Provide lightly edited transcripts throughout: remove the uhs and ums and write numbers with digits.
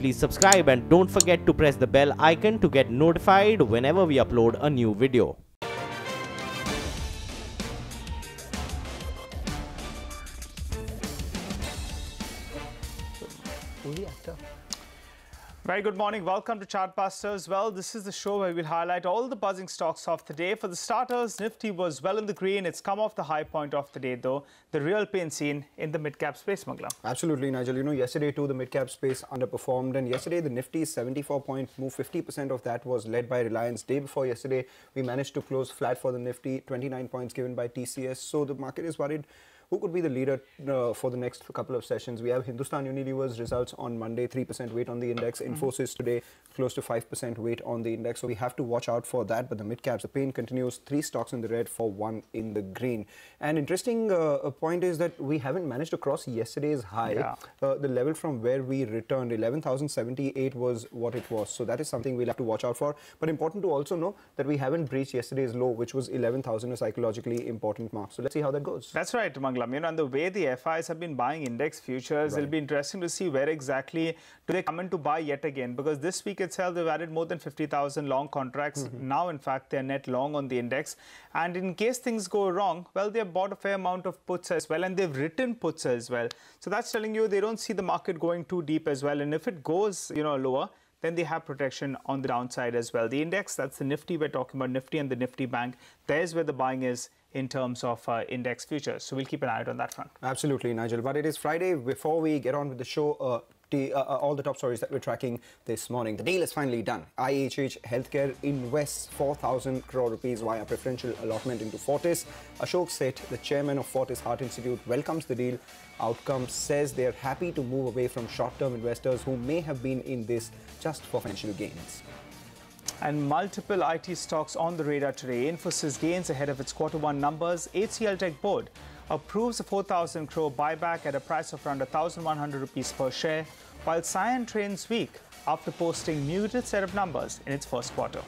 please subscribe and don't forget to press the bell icon to get notified whenever we upload a new video. Very good morning. Welcome to Chartbusters. Well, this is the show where we'll highlight all the buzzing stocks of the day. For the starters, Nifty was well in the green. It's come off the high point of the day, though. The real pain seen in the mid-cap space, Mangla. Absolutely, Nigel. You know, yesterday too, the mid-cap space underperformed. And yesterday, the Nifty 74-point move, 50% of that was led by Reliance. Day before yesterday, we managed to close flat for the Nifty, 29 points given by TCS. So the market is worried. Who could be the leader for the next couple of sessions? We have Hindustan Unilever's results on Monday, 3% weight on the index. Infosys today, close to 5% weight on the index. So we have to watch out for that. But the mid-caps, the pain continues. 3 stocks in the red for 1 in the green. And interesting point is that we haven't managed to cross yesterday's high. The level from where we returned, 11,078 was what it was. So that is something we'll have to watch out for. But important to also know that we haven't breached yesterday's low, which was 11,000, a psychologically important mark. So let's see how that goes. That's right, Mangla. You know, and the way the FIs have been buying index futures, it'll be interesting to see where exactly do they come in to buy yet again. Because this week itself, they've added more than 50,000 long contracts. Now, in fact, they're net long on the index. And in case things go wrong, well, they've bought a fair amount of puts as well. And they've written puts as well. So that's telling you they don't see the market going too deep as well. And if it goes, you know, lower, then they have protection on the downside as well. The index, that's the Nifty we're talking about, Nifty and the Nifty Bank. There's where the buying is in terms of index futures. So we'll keep an eye out on that front. Absolutely, Nigel. But it is Friday. Before we get on with the show, all the top stories that we're tracking this morning. The deal is finally done. IHH Healthcare invests 4,000 crore rupees via preferential allotment into Fortis. Ashok Seth, the chairman of Fortis Heart Institute, welcomes the deal. Outcome says they're happy to move away from short-term investors who may have been in this just for financial gains. And multiple IT stocks on the radar today. Infosys gains ahead of its Q1 numbers. HCL Tech Board approves a 4,000 crore buyback at a price of around 1,100 rupees per share, while Cyan trains weak after posting muted set of numbers in its first quarter.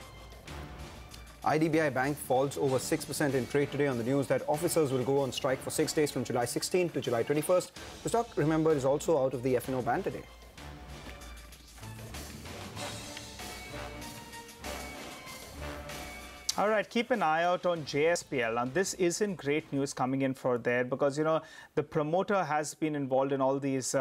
IDBI Bank falls over 6% in trade today on the news that officers will go on strike for 6 days from July 16th to July 21st. The stock, remember, is also out of the F&O ban today. All right, keep an eye out on JSPL. Now, this isn't great news coming in for there because, you know, the promoter has been involved in all these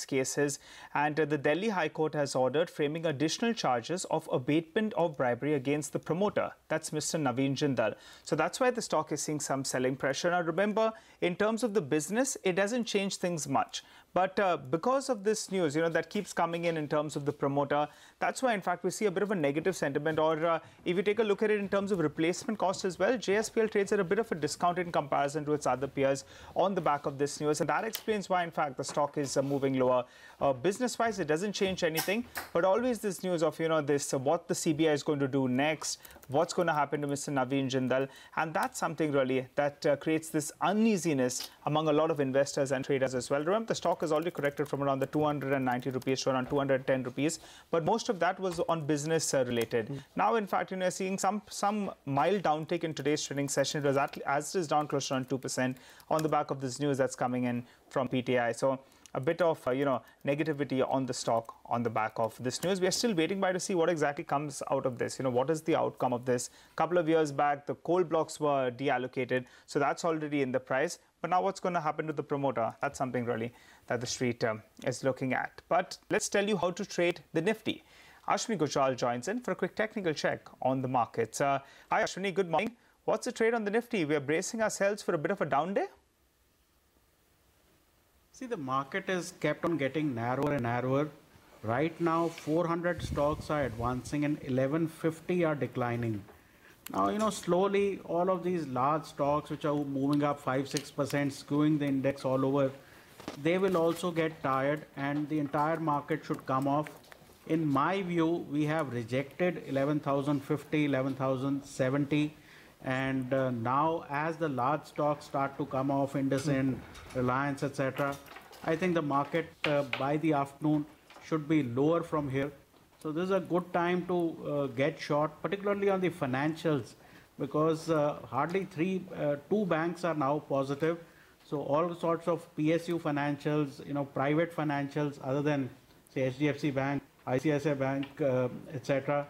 cases. And the Delhi High Court has ordered framing additional charges of abatement of bribery against the promoter. That's Mr. Naveen Jindal. So that's why the stock is seeing some selling pressure. Now, remember, in terms of the business, it doesn't change things much. But because of this news, you know, that keeps coming in terms of the promoter, that's why, in fact, we see a bit of a negative sentiment. Or if you take a look at it in terms of replacement cost as well, JSPL trades at a bit of a discount in comparison to its other peers on the back of this news. And that explains why, in fact, the stock is moving lower. Business-wise, it doesn't change anything. But always this news of, you know, this what the CBI is going to do next, what's going to happen to Mr. Naveen Jindal. And that's something really that creates this uneasiness among a lot of investors and traders as well. Remember, the stock has already corrected from around the 290 rupees to around 210 rupees. But most of that was on business related. Now, in fact, you know, seeing some mild downtick in today's trading session. It was as it is down close to around 2% on the back of this news that's coming in from PTI. So a bit of, you know, negativity on the stock on the back of this news. We are still waiting to see what exactly comes out of this. You know, what is the outcome of this? A couple of years back, the coal blocks were deallocated. So that's already in the price. But now what's going to happen to the promoter? That's something really that the street is looking at. But let's tell you how to trade the Nifty. Ashwini Gujral joins in for a quick technical check on the markets. Hi, Ashwini. Good morning. What's the trade on the Nifty? We are bracing ourselves for a bit of a down day. See, the market is kept on getting narrower and narrower. Right now, 400 stocks are advancing and 1150 are declining. Now, you know, slowly all of these large stocks which are moving up 5-6%, skewing the index all over, they will also get tired and the entire market should come off. In my view, we have rejected 11,050, 11,070. And now as the large stocks start to come off, IndusInd, Reliance, etc., I think the market by the afternoon should be lower from here. So this is a good time to get short, particularly on the financials, because hardly two banks are now positive. So all sorts of PSU financials, you know, private financials other than say HDFC Bank ICICI Bank, etc.,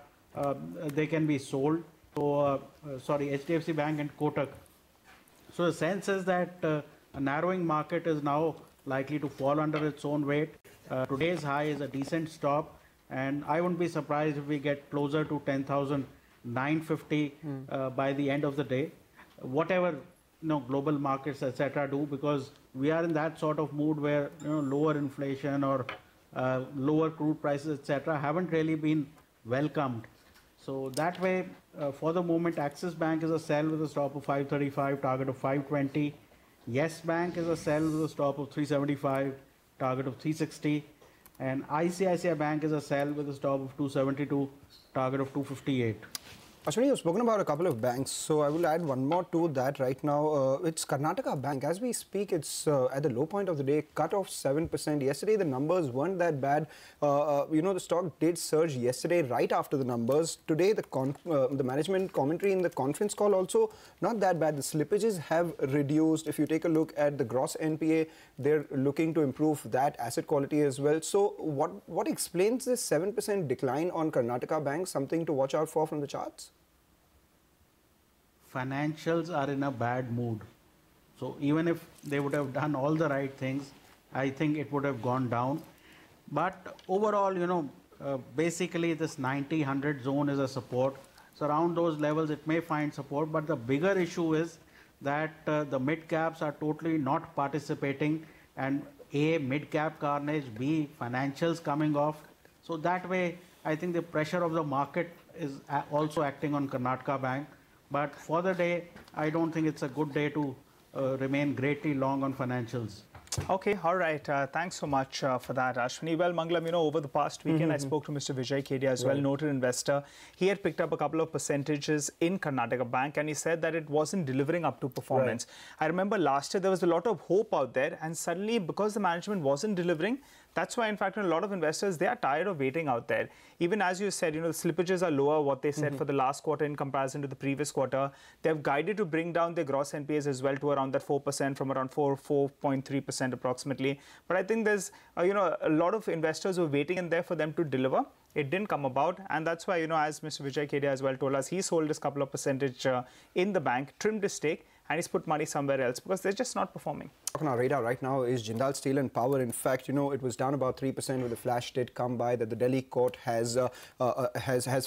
they can be sold. So, HDFC Bank and Kotak. So the sense is that a narrowing market is now likely to fall under its own weight. Today's high is a decent stop, and I wouldn't be surprised if we get closer to 10,950 by the end of the day. Whatever global markets, etc., do, because we are in that sort of mood where lower inflation or lower crude prices, etc., haven't really been welcomed. So that way, for the moment, Axis Bank is a sell with a stop of 535, target of 520. Yes Bank is a sell with a stop of 375, target of 360. And ICICI Bank is a sell with a stop of 272, target of 258. Ashwini, you've spoken about a couple of banks, so I will add one more to that right now. It's Karnataka Bank. As we speak, it's at the low point of the day, cut off 7%. Yesterday, the numbers weren't that bad. The stock did surge yesterday right after the numbers. Today, the management commentary in the conference call also not that bad. The slippages have reduced. If you take a look at the gross NPA, they're looking to improve that asset quality as well. So what explains this 7% decline on Karnataka Bank? Something to watch out for from the charts? Financials are in a bad mood. So even if they would have done all the right things, I think it would have gone down. But overall, basically this 90-100 zone is a support. So around those levels, it may find support. But the bigger issue is that the mid caps are totally not participating, and A, mid cap carnage, B, financials coming off. So that way, I think the pressure of the market is also acting on Karnataka Bank. But for the day, I don't think it's a good day to remain greatly long on financials. Okay, all right. Thanks so much for that, Ashwini. Well, Mangalam, over the past weekend, I spoke to Mr. Vijay Kedia as well, noted investor. He had picked up a couple of percentages in Karnataka Bank, and he said that it wasn't delivering up to performance. I remember last year, there was a lot of hope out there, and suddenly, because the management wasn't delivering, that's why, in fact, a lot of investors, they are tired of waiting out there. Even as you said, the slippages are lower, what they said for the last quarter in comparison to the previous quarter. They have guided to bring down their gross NPAs as well to around that 4%, from around 4.3% approximately. But I think there's, a lot of investors who are waiting in there for them to deliver. It didn't come about, and that's why, as Mr. Vijay Kedia as well told us, he sold his couple of percentage in the bank, trimmed his stake, and he's put money somewhere else because they're just not performing. On our radar right now is Jindal Steel and Power. In fact, it was down about 3% when the flash did come by that the Delhi court has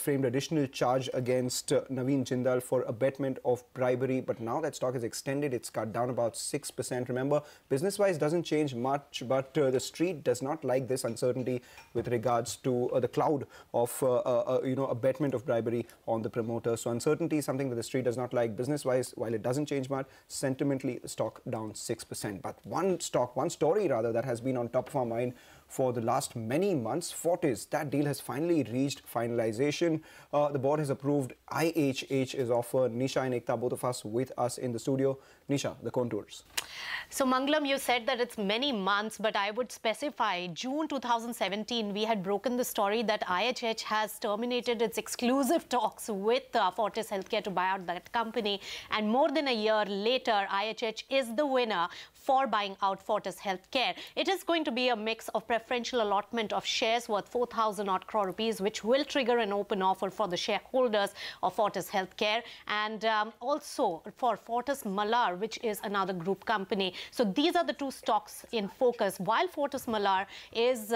framed additional charge against Naveen Jindal for abetment of bribery. But now that stock is extended, it's cut down about 6%. Remember, business-wise doesn't change much, but the street does not like this uncertainty with regards to the cloud of abetment of bribery on the promoter. So uncertainty is something that the street does not like. Business-wise, while it doesn't change much, sentimentally the stock down 6%. But one story that has been on top of our mind for the last many months, Fortis, that deal has finally reached finalization. The board has approved IHH is offered. Nisha and Ekta, both of us with us in the studio. Nisha, the contours. So Mangalam, you said that it's many months, but I would specify June 2017, we had broken the story that IHH has terminated its exclusive talks with Fortis Healthcare to buy out that company. And more than a year later, IHH is the winner for buying out Fortis Healthcare. It is going to be a mix of preferential allotment of shares worth 4,000 odd crore rupees, which will trigger an open offer for the shareholders of Fortis Healthcare, and also for Fortis Malar, which is another group company. So these are the two stocks in focus. While Fortis Malar is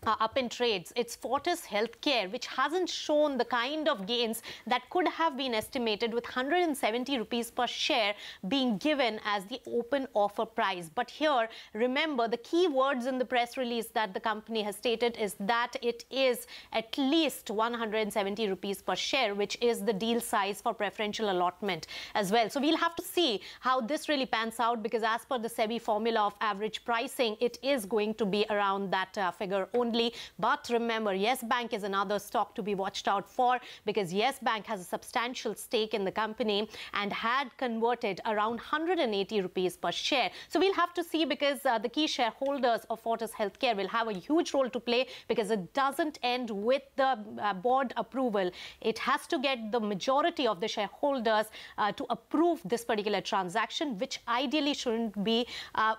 up in trades, it's Fortis Healthcare which hasn't shown the kind of gains that could have been estimated, with 170 rupees per share being given as the open offer price. But here, remember, the key words in the press release that the company has stated is that it is at least 170 rupees per share, which is the deal size for preferential allotment as well. So we'll have to see how this really pans out, because as per the SEBI formula of average pricing, it is going to be around that figure only. But remember, Yes Bank is another stock to be watched out for, because Yes Bank has a substantial stake in the company and had converted around 180 rupees per share. So we'll have to see, because the key shareholders of Fortis Healthcare will have a huge role to play, because it doesn't end with the board approval. It has to get the majority of the shareholders to approve this particular transaction, which ideally shouldn't be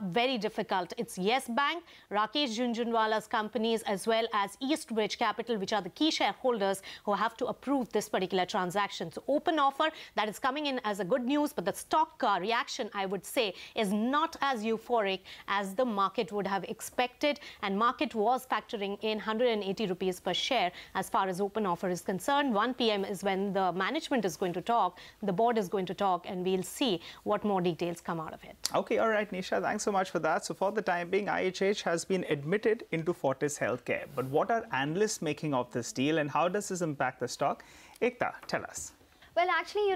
very difficult. It's Yes Bank, Rakesh Jhunjhunwala's companies, as well as Eastbridge Capital, which are the key shareholders who have to approve this particular transaction. So open offer that is coming in as a good news, but the stock reaction, I would say, is not as euphoric as the market would have expected, and market was factoring in 180 rupees per share as far as open offer is concerned. 1 p.m. is when the management is going to talk, the board is going to talk, and we'll see what more details come out of it. Okay, all right, Nisha, thanks so much for that. So for the time being, IHH has been admitted into Fortis Healthcare. But what are analysts making of this deal, and how does this impact the stock? Ekta, tell us. Well, actually,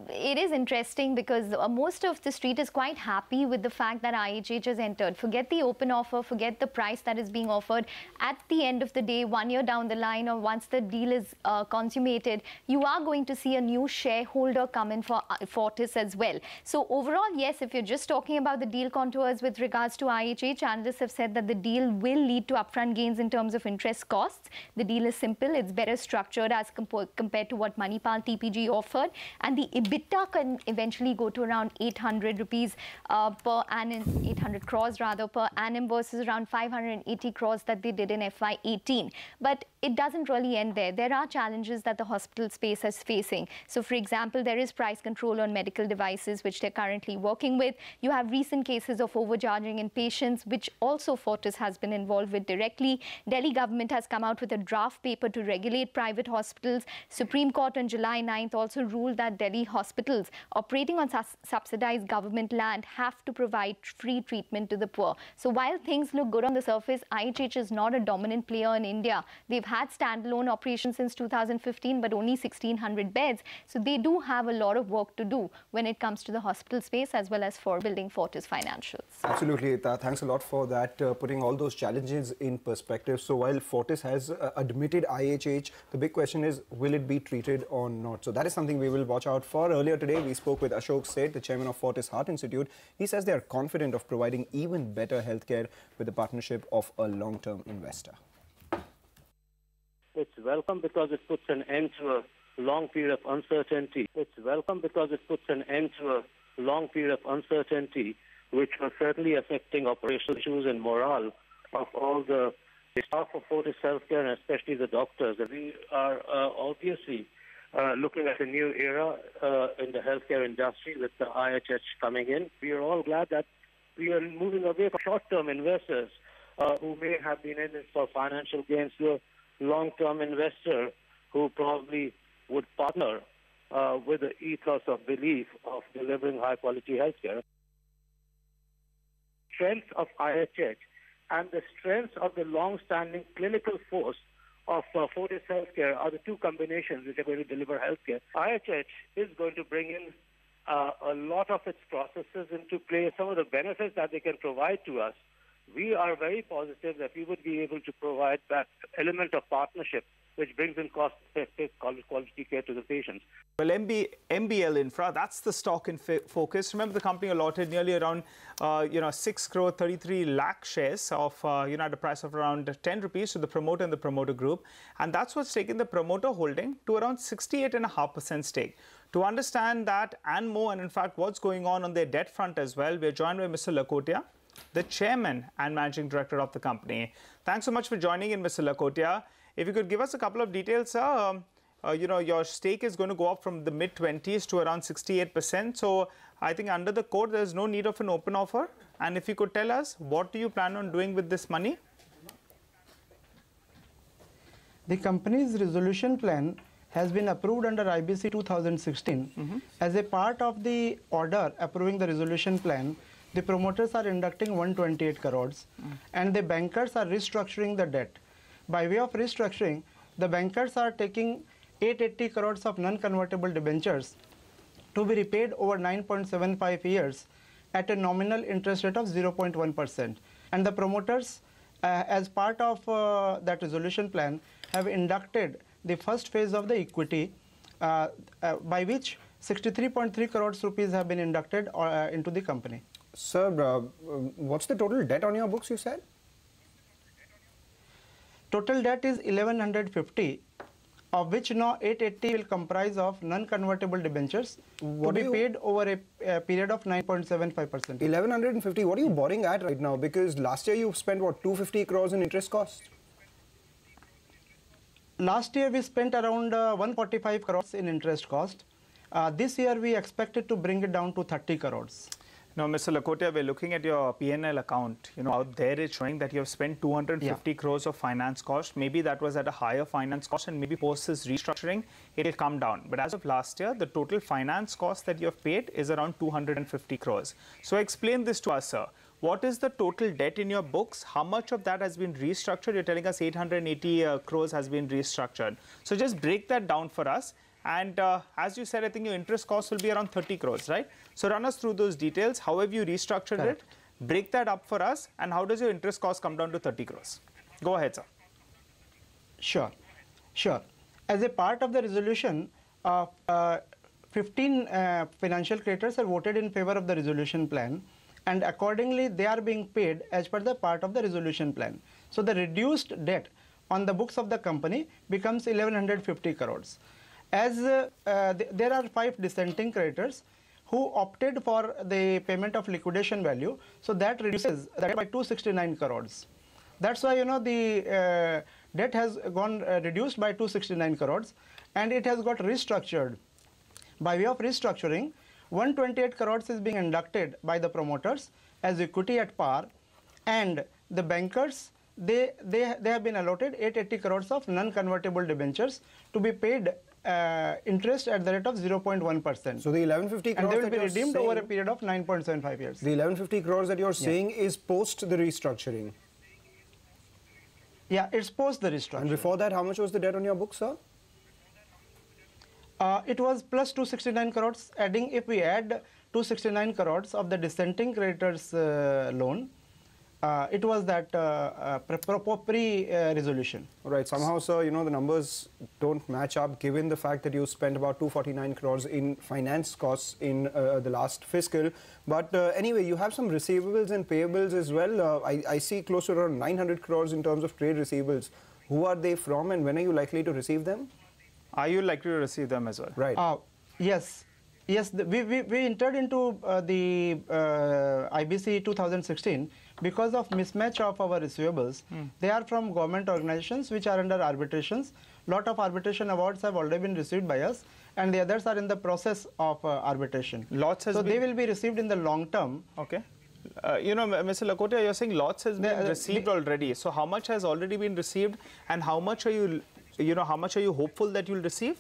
it is interesting because most of the street is quite happy with the fact that IHH has entered. Forget the open offer, forget the price that is being offered. At the end of the day, 1 year down the line, or once the deal is consummated, you are going to see a new shareholder come in for Fortis as well. So overall, yes, if you're just talking about the deal contours with regards to IHH, analysts have said that the deal will lead to upfront gains in terms of interest costs. The deal is simple, it's better structured as compared to what Manipal TPG offered, and the EBITDA can eventually go to around 800 rupees per annum, 800 crores rather per annum versus around 580 crores that they did in FY18. But it doesn't really end there. There are challenges that the hospital space is facing. So, for example, there is price control on medical devices, which they're currently working with. You have recent cases of overcharging in patients, which also Fortis has been involved with directly. Delhi government has come out with a draft paper to regulate private hospitals. Supreme Court on July 9th also ruled that Delhi hospitals operating on subsidized government land have to provide free treatment to the poor. So while things look good on the surface, IHH is not a dominant player in India. They've had standalone operations since 2015, but only 1,600 beds. So they do have a lot of work to do when it comes to the hospital space as well as for building Fortis financials. Absolutely, thanks a lot for that, putting all those challenges in perspective. So while Fortis has admitted IHH, the big question is, will it be treated or not? So that is something we will watch out for. Earlier today, we spoke with Ashok Seth, the chairman of Fortis Heart Institute. He says they are confident of providing even better healthcare with the partnership of a long-term investor. It's welcome because it puts an end to a long period of uncertainty. It's welcome because it puts an end to a long period of uncertainty, which was certainly affecting operational issues and morale of all the staff of Fortis Healthcare, and especially the doctors. And we are obviously looking at a new era in the healthcare industry with the IHH coming in. We are all glad that we are moving away from short-term investors who may have been in it for financial gains to a long-term investor who probably would partner with the ethos of belief of delivering high-quality healthcare. Strength of IHH and the strength of the long-standing clinical force of Fortis Healthcare are the two combinations which are going to deliver healthcare. IHH is going to bring in a lot of its processes into play, some of the benefits that they can provide to us. We are very positive that we would be able to provide that element of partnership which brings in cost-effective quality care to the patients. Well, MBL Infra, that's the stock in focus. Remember, the company allotted nearly around 6 crore 33 lakh shares of at a price of around 10 rupees to the promoter and the promoter group, and that's what's taken the promoter holding to around 68.5% stake. To understand that and more, and in fact what's going on their debt front as well, we're joined by Mr. Lakhotia, the chairman and managing director of the company. Thanks so much for joining in, Mr. Lakhotia. If you could give us a couple of details, sir. Your stake is going to go up from the mid-20s to around 68%. So I think under the code, there's no need of an open offer. And if you could tell us, what do you plan on doing with this money? The company's resolution plan has been approved under IBC 2016. As a part of the order approving the resolution plan, the promoters are inducting 128 crores and the bankers are restructuring the debt. By way of restructuring, the bankers are taking 880 crores of non-convertible debentures to be repaid over 9.75 years at a nominal interest rate of 0.1%. And the promoters, as part of that resolution plan, have inducted the first phase of the equity, by which 63.3 crores rupees have been inducted into the company. Sir, what's the total debt on your books, you said? Total debt is 1150, of which now 880 will comprise of non-convertible debentures to be paid over a period of 9.75%. 1150, what are you borrowing at right now? Because last year you spent, what, 250 crores in interest costs? Last year we spent around 145 crores in interest cost. This year we expected to bring it down to 30 crores. Now, Mr. Lakhotia, we're looking at your P&L account. You know, out there it's showing that you have spent 250 crores of finance cost. Maybe that was at a higher finance cost, and maybe post this restructuring, it will come down. But as of last year, the total finance cost that you have paid is around 250 crores. So explain this to us, sir. What is the total debt in your books? How much of that has been restructured? You're telling us 880 crores has been restructured. So just break that down for us. And as you said, I think your interest cost will be around 30 crores, right? So run us through those details. How have you restructured it? Break that up for us. And how does your interest cost come down to 30 crores? Go ahead, sir. Sure. As a part of the resolution, 15 financial creditors have voted in favor of the resolution plan. And accordingly, they are being paid as per the part of the resolution plan. So the reduced debt on the books of the company becomes 1150 crores. As there are 5 dissenting creditors who opted for the payment of liquidation value, so that reduces that by 269 crores. That's why, you know, the debt has gone reduced by 269 crores, and it has got restructured. By way of restructuring, 128 crores is being inducted by the promoters as equity at par, and the bankers, they have been allotted 880 crores of non-convertible debentures to be paid interest at the rate of 0.1%. So the 1150 crores, and they will be redeemed over a period of 9.75 years. The 1150 crores that you're saying is post the restructuring. Yeah, it's post the restructuring. And before that, how much was the debt on your books, sir? It was plus 269 crores. Adding, if we add 269 crores of the dissenting creditors loan, it was that pre-resolution. Right. Somehow, sir, you know, the numbers don't match up given the fact that you spent about 249 crores in finance costs in the last fiscal. But anyway, you have some receivables and payables as well. I see close to around 900 crores in terms of trade receivables. Who are they from, and when are you likely to receive them? Are you likely to receive them as well? Right. Yes. Yes, we entered into the IBC 2016 because of mismatch of our receivables. They are from government organizations which are under arbitrations. Lot of arbitration awards have already been received by us, and the others are in the process of arbitration. So they will be received in the long term. Okay. You know, Mr. Lakhotia, you're saying lots has been received already. So how much has already been received, and how much are you, how much are you hopeful that you'll receive?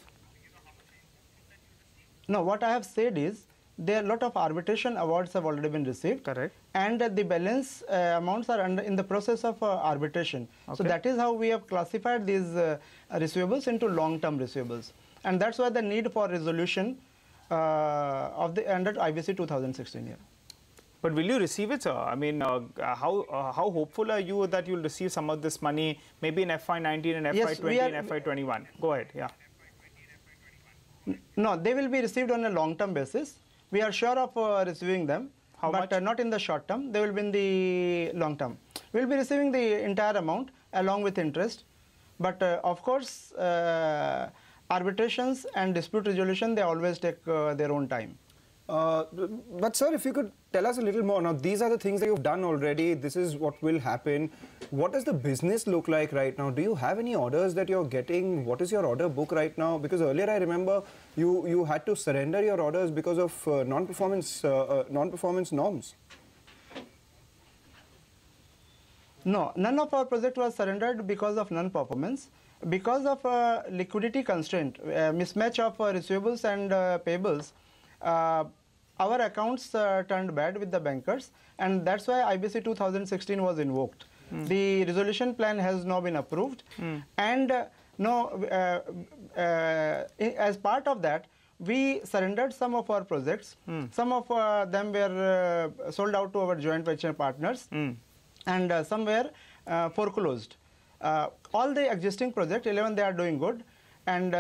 No, what I have said is there are a lot of arbitration awards have already been received. Correct. And the balance amounts are in the process of arbitration. Okay. So that is how we have classified these receivables into long-term receivables. And that's why the need for resolution of the under IBC 2016 year. But will you receive it, sir? I mean, how hopeful are you that you'll receive some of this money, maybe in FY19 and FY20 and FY21? Go ahead, yeah. No, they will be received on a long-term basis. We are sure of receiving them, but not in the short term. They will be in the long term. We will be receiving the entire amount along with interest. But of course, arbitrations and dispute resolution, they always take their own time. But sir, if you could tell us a little more. Now, these are the things that you've done already. This is what will happen. What does the business look like right now? Do you have any orders that you're getting? What is your order book right now? Because earlier I remember you had to surrender your orders because of non-performance norms. No, none of our project was surrendered because of non-performance. Because of liquidity constraint, mismatch of receivables and payables, our accounts turned bad with the bankers, and that's why IBC 2016 was invoked. The resolution plan has now been approved, and as part of that, we surrendered some of our projects. Some of them were sold out to our joint venture partners, and some were foreclosed. All the existing projects, 11, they are doing good. And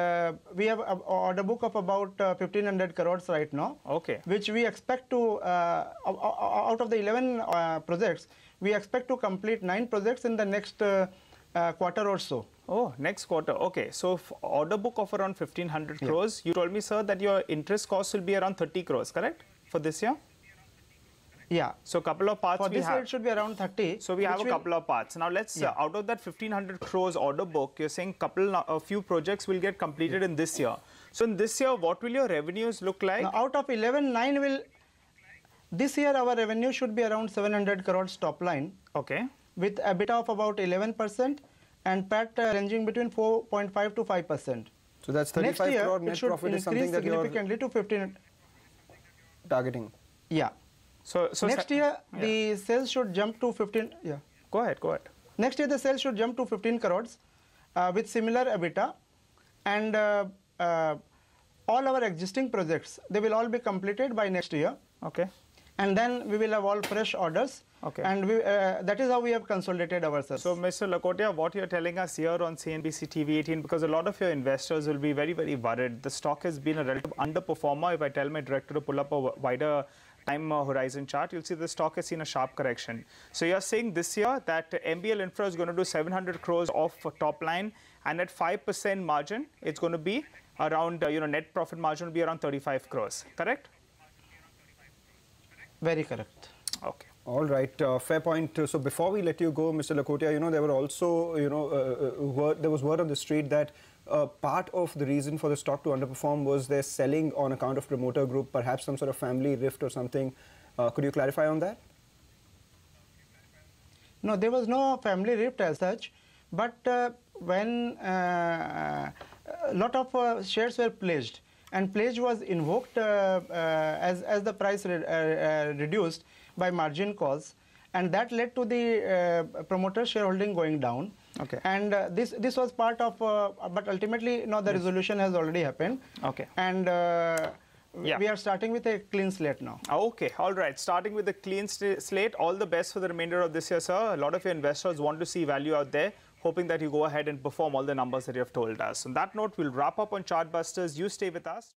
we have an order book of about 1,500 crores right now, which we expect to, out of the 11 projects, we expect to complete 9 projects in the next quarter or so. Oh, next quarter. Okay. So order book of around 1,500 crores. You told me, sir, that your interest cost will be around 30 crores, correct? For this year? Yeah. So couple of parts For we this have. year, it should be around 30. So we have a couple of parts. Now let's, out of that 1,500 crores order book, you're saying a few projects will get completed in this year. So in this year, what will your revenues look like? Now, out of 11,900 will, this year our revenue should be around 700 crores top line. Okay. With EBITDA of about 11% and PAT ranging between 4.5 to 5%. So that's 35 crore net it should profit is something increase that you're significantly to 15. targeting. Yeah. So next year the sales should jump to 15. Yeah. Go ahead. Next year the sales should jump to 15 crores with similar EBITDA, and all our existing projects, they will all be completed by next year. Okay. And then we will have all fresh orders. Okay. And that is how we have consolidated ourselves. So, Mr. Lakotia, what you're telling us here on CNBC TV18, because a lot of your investors will be very, very worried. The stock has been a relative underperformer. If I tell my director to pull up a wider time horizon chart, you'll see the stock has seen a sharp correction. So you're saying this year that MBL Infra is going to do 700 crores off top line, and at 5% margin, it's going to be around, net profit margin will be around 35 crores, correct? Very correct. Okay. All right, fair point. So before we let you go, Mr. Lakotia, there were also, there was word on the street that part of the reason for the stock to underperform was their selling on account of promoter group, perhaps some sort of family rift or something. Could you clarify on that? No, there was no family rift as such, but when a lot of shares were pledged, and pledge was invoked as the price reduced by margin calls, and that led to the promoter shareholding going down. Okay. And this was part of, but ultimately, the resolution has already happened. Okay. And we are starting with a clean slate now. Okay, all right. Starting with a clean slate. All the best for the remainder of this year, sir. A lot of your investors want to see value out there, hoping that you go ahead and perform all the numbers that you have told us. On that note, we'll wrap up on Chartbusters. You stay with us.